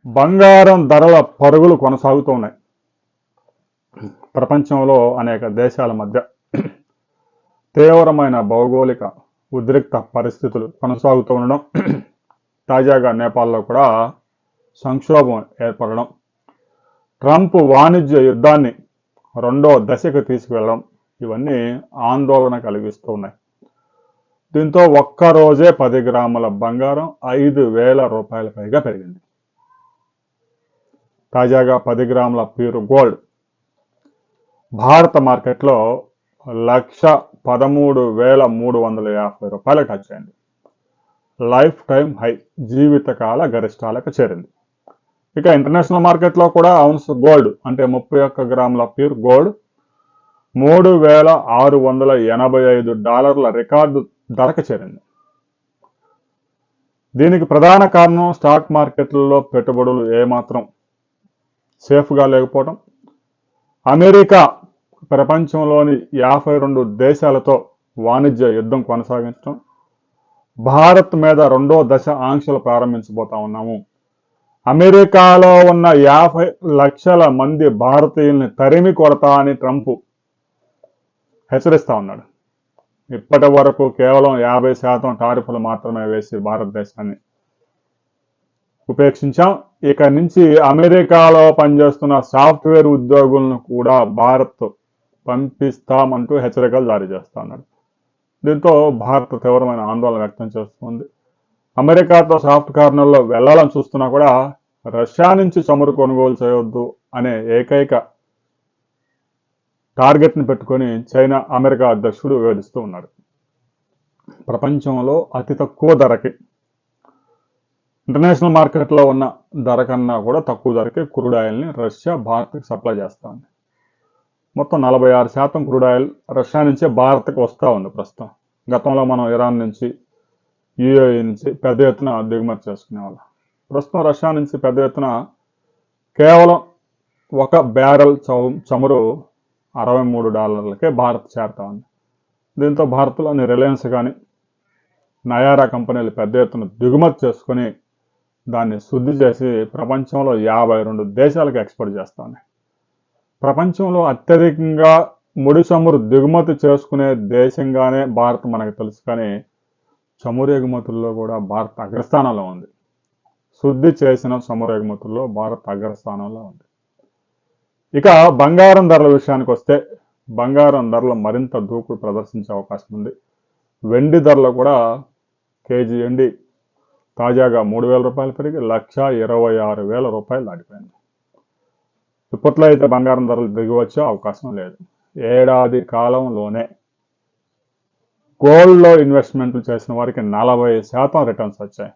బంగారం ధరల పరుగులు కొనసాగుతూ ఉన్నాయి. ప్రపంచంలో అనేక దేశాల మధ్య తీవ్రమైన భౌగోళిక ఉద్రిక్త పరిస్థితులు కొనసాగుతూ ఉండడం, తాజాగా నేపాల్లో కూడా సంక్షోభం ఏర్పడడం, ట్రంప్ వాణిజ్య యుద్ధాన్ని రెండో దశకు తీసుకువెళ్ళడం, ఇవన్నీ ఆందోళన కలిగిస్తూ ఉన్నాయి. దీంతో ఒక్కరోజే 10 గ్రాముల బంగారం 5,000 రూపాయల పైగా పెరిగింది. తాజాగా 10 గ్రాముల ప్యూర్ గోల్డ్ భారత మార్కెట్లో 1,13,350 రూపాయలకు టచ్ అయింది. లైఫ్ టైం హై, జీవితకాల గరిష్టాలకు చేరింది. ఇక ఇంటర్నేషనల్ మార్కెట్లో కూడా ఔన్స్ గోల్డ్ అంటే 31 గ్రాముల ప్యూర్ గోల్డ్ $3,685 రికార్డు ధరకు చేరింది. దీనికి ప్రధాన కారణం స్టాక్ మార్కెట్లలో పెట్టుబడులు ఏమాత్రం సేఫ్గా లేకపోవడం, అమెరికా ప్రపంచంలోని 52 దేశాలతో వాణిజ్య యుద్ధం కొనసాగించడం, భారత్ మీద రెండో దశ ఆంక్షలు ప్రారంభించబోతా ఉన్నాము, అమెరికాలో ఉన్న 50 లక్షల మంది భారతీయుల్ని తరిమి కొడతా అని ట్రంప్ హెచ్చరిస్తా ఉన్నాడు. ఇప్పటి వరకు కేవలం 50% టారిఫ్లు మాత్రమే వేసి భారతదేశాన్ని ఉపేక్షించాం. ఇక నుంచి అమెరికాలో పనిచేస్తున్న సాఫ్ట్వేర్ ఉద్యోగులను కూడా భారత్ పంపిస్తామంటూ హెచ్చరికలు జారీ చేస్తా ఉన్నాడు. దీంతో భారత్ తీవ్రమైన ఆందోళన వ్యక్తం చేస్తుంది. అమెరికాతో సాఫ్ట్ కార్నర్లో వెళ్లాలని చూస్తున్నా కూడా రష్యా నుంచి చమురు కొనుగోలు చేయవద్దు అనే ఏకైక టార్గెట్ని పెట్టుకొని చైనా అమెరికా అధ్యక్షుడు వివరిస్తూ ఉన్నాడు. ప్రపంచంలో అతి తక్కువ ధరకి ఇంటర్నేషనల్ మార్కెట్లో ఉన్న ధర కన్నా కూడా తక్కువ ధరకి క్రూడ్ ఆయిల్ని రష్యా భారత్కి సప్లై చేస్తూ ఉంది. మొత్తం 46% క్రూడ్ ఆయిల్ రష్యా నుంచే భారత్కి వస్తూ ఉంది ప్రస్తుతం. గతంలో మనం ఇరాన్ నుంచి, యూఏఈ నుంచి పెద్ద ఎత్తున దిగుమతి చేసుకునేవాళ్ళం. ప్రస్తుతం రష్యా నుంచి పెద్ద ఎత్తున కేవలం 1 బ్యారెల్ చమురు $63కే భారత్ చేరుతా ఉంది. దీంతో భారత్లోని రిలయన్స్ కానీ నయారా కంపెనీలు పెద్ద ఎత్తున దిగుమతి చేసుకొని దాన్ని శుద్ధి చేసి ప్రపంచంలో 52 దేశాలకు ఎక్స్పోర్ట్ చేస్తా ఉన్నాయి. ప్రపంచంలో అత్యధికంగా ముడి చమురు దిగుమతి చేసుకునే దేశంగానే భారత్ మనకు తెలుసు, కానీ చమురు ఎగుమతుల్లో కూడా భారత్ అగ్రస్థానంలో ఉంది. శుద్ధి చేసిన చమురు ఎగుమతుల్లో భారత్ అగ్రస్థానంలో ఉంది. ఇక బంగారం ధరల విషయానికి వస్తే బంగారం ధరలు మరింత దూకుడు ప్రదర్శించే అవకాశం ఉంది. వెండి ధరలు కూడా కేజీ వెండి తాజాగా 3,000 రూపాయలు పెరిగి 1,26,000 రూపాయలు దాటిపోయింది. ఇప్పట్లో అయితే బంగారం ధరలు దిగి వచ్చే అవకాశం లేదు. ఏడాది కాలంలోనే గోల్డ్లో ఇన్వెస్ట్మెంట్లు చేసిన వారికి 40% రిటర్న్స్ వచ్చాయి.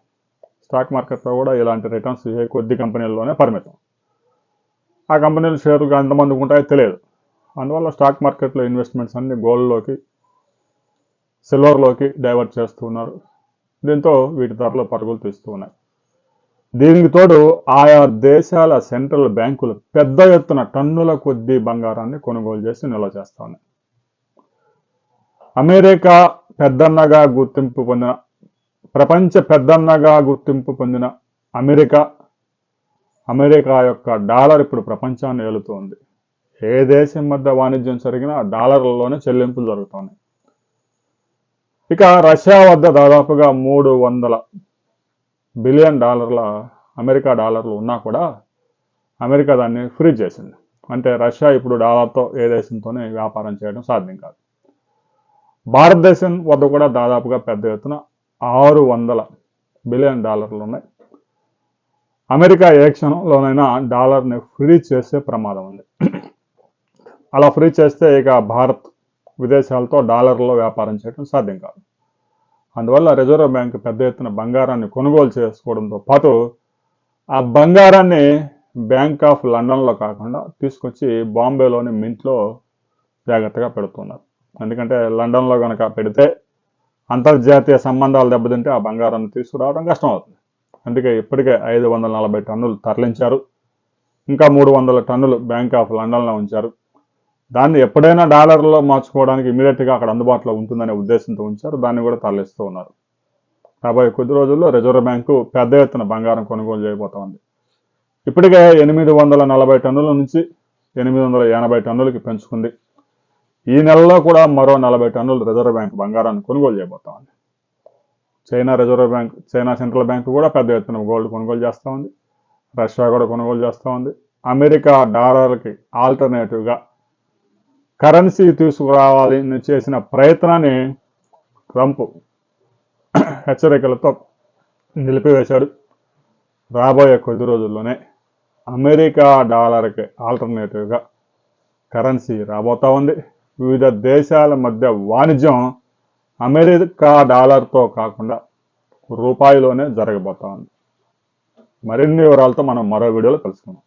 స్టాక్ మార్కెట్లో కూడా ఇలాంటి రిటర్న్స్ కొద్ది కంపెనీల్లోనే పరిమితం. ఆ కంపెనీలు షేర్లు ఎంతమందికి ఉంటాయో తెలియదు. అందువల్ల స్టాక్ మార్కెట్లో ఇన్వెస్ట్మెంట్స్ అన్ని గోల్డ్లోకి, సిల్వర్లోకి డైవర్ట్ చేస్తున్నారు. దీంతో వీటి ధరలు పరుగులు తీస్తూ ఉన్నాయి. దీనికి తోడు ఆయా దేశాల సెంట్రల్ బ్యాంకులు పెద్ద ఎత్తున టన్నుల కొద్దీ బంగారాన్ని కొనుగోలు చేసి నిల్వ చేస్తూ ఉన్నాయి. అమెరికా పెద్దన్నగా గుర్తింపు పొందిన ప్రపంచ పెద్దన్నగా గుర్తింపు పొందిన అమెరికా యొక్క డాలర్ ఇప్పుడు ప్రపంచాన్ని ఏలుతోంది. ఏ దేశం మధ్య వాణిజ్యం జరిగినా డాలర్లలోనే చెల్లింపులు జరుగుతున్నాయి. ఇక రష్యా వద్ద దాదాపుగా $300 బిలియన్ అమెరికా డాలర్లు ఉన్నా కూడా అమెరికా దాన్ని ఫ్రీజ్ చేసింది. అంటే రష్యా ఇప్పుడు డాలర్తో ఏ దేశంతోనే వ్యాపారం చేయడం సాధ్యం కాదు. భారతదేశం వద్ద కూడా దాదాపుగా పెద్ద ఎత్తున $600 బిలియన్ ఉన్నాయి. అమెరికా ఏ క్షణంలోనైనా డాలర్ని ఫ్రీజ్ చేసే ప్రమాదం ఉంది. అలా ఫ్రీజ్ చేస్తే ఇక భారత్ విదేశాలతో డాలర్లో వ్యాపారం చేయడం సాధ్యం కాదు. అందువల్ల రిజర్వ్ బ్యాంక్ పెద్ద ఎత్తున బంగారాన్ని కొనుగోలు చేసుకోవడంతో పాటు ఆ బంగారాన్ని బ్యాంక్ ఆఫ్ లండన్లో కాకుండా తీసుకొచ్చి బాంబేలోని మింట్లో జాగ్రత్తగా పెడుతున్నారు. ఎందుకంటే లండన్లో కనుక పెడితే అంతర్జాతీయ సంబంధాలు దెబ్బతింటే ఆ బంగారాన్ని తీసుకురావడం కష్టం అవుతుంది. అందుకే ఇప్పటికే 540 టన్నులు తరలించారు. ఇంకా 300 టన్నులు బ్యాంక్ ఆఫ్ లండన్లో ఉంచారు. దాన్ని ఎప్పుడైనా డాలర్లో మార్చుకోవడానికి ఇమీడియట్గా అక్కడ అందుబాటులో ఉంటుందనే ఉద్దేశంతో ఉంచారు. దాన్ని కూడా తరలిస్తూ ఉన్నారు. రాబోయే కొద్ది రోజుల్లో రిజర్వ్ బ్యాంకు పెద్ద ఎత్తున బంగారం కొనుగోలు చేయబోతా ఉంది. ఇప్పటికే 840 టన్నుల నుంచి 880 టన్నులకి పెంచుకుంది. ఈ నెలలో కూడా మరో 40 టన్నులు రిజర్వ్ బ్యాంక్ బంగారాన్ని కొనుగోలు చేయబోతా ఉంది. చైనా సెంట్రల్ బ్యాంక్ కూడా పెద్ద ఎత్తున గోల్డ్ కొనుగోలు చేస్తూ ఉంది. రష్యా కూడా కొనుగోలు చేస్తూ ఉంది. అమెరికా డాలర్కి ఆల్టర్నేటివ్గా కరెన్సీ తీసుకురావాలని చేసిన ప్రయత్నాన్ని ట్రంప్ హెచ్చరికలతో నిలిపివేశాడు. రాబోయే కొద్ది రోజుల్లోనే అమెరికా డాలర్కి ఆల్టర్నేటివ్గా కరెన్సీ రాబోతా ఉంది. వివిధ దేశాల మధ్య వాణిజ్యం అమెరికా డాలర్తో కాకుండా రూపాయిలోనే జరగబోతా ఉంది. మరిన్ని వివరాలతో మనం మరో వీడియోలో కలుసుకుందాం.